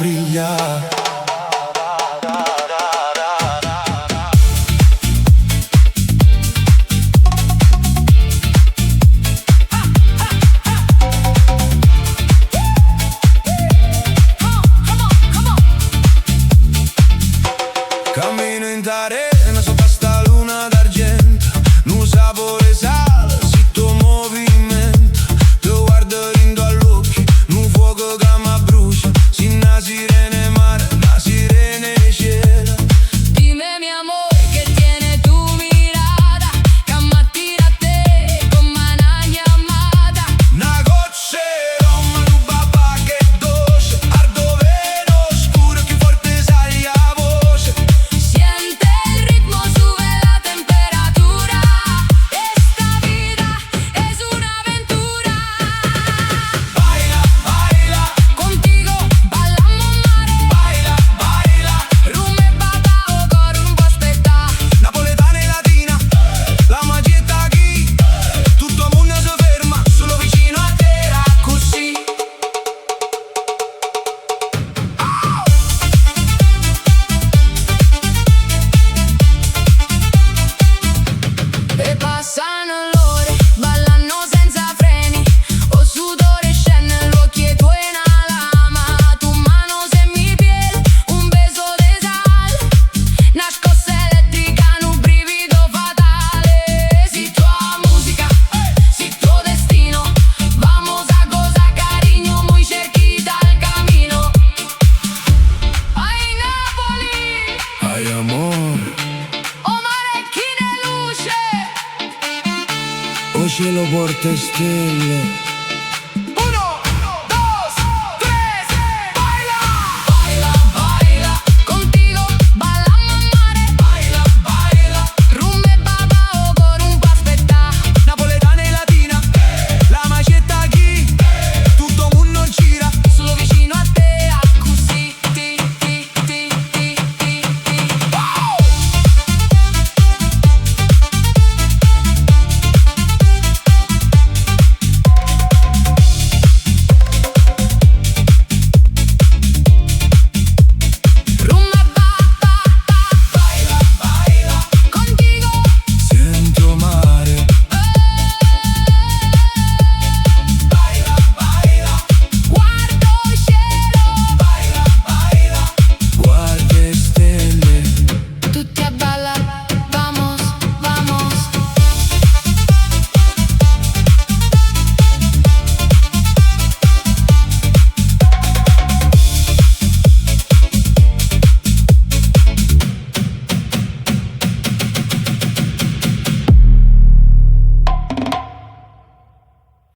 brillare. Cammino in arena sopra sta luna d'argento, un sapore sale, si tuo movimento. Ti guardo rindo all'occhio, un fuoco che mi brucia, si una sirena mare, una sirena cielo. Dime mi amor que tiene tu mirada, que m'attira a te come una llamada. Una goccia Roma, un babà che dolce, ardo vero oscuro che forte sai la voce. Siente el ritmo, sube la temperatura. Esta vida es una aventura. Baila, baila, Contigo ballamos mare. baila, baila. Rum e babao con un po' aspettare. Napoletana e latina, la magia sta qui. Tutto il mondo si ferma, solo vicino a te, così. E passano l'ore, ballano senza freni. O sudore scende, l'occhio e tu in lama. Tu mano se mi piel, un beso de sal. Una scossa elettrica, un brivido fatale. Si tua música, si tuo destino. Vamos a gozar cariño, muy cerquita el camino. Ay Napoli, Ai amor, o mare chi ne luce. o cielo porta stelle.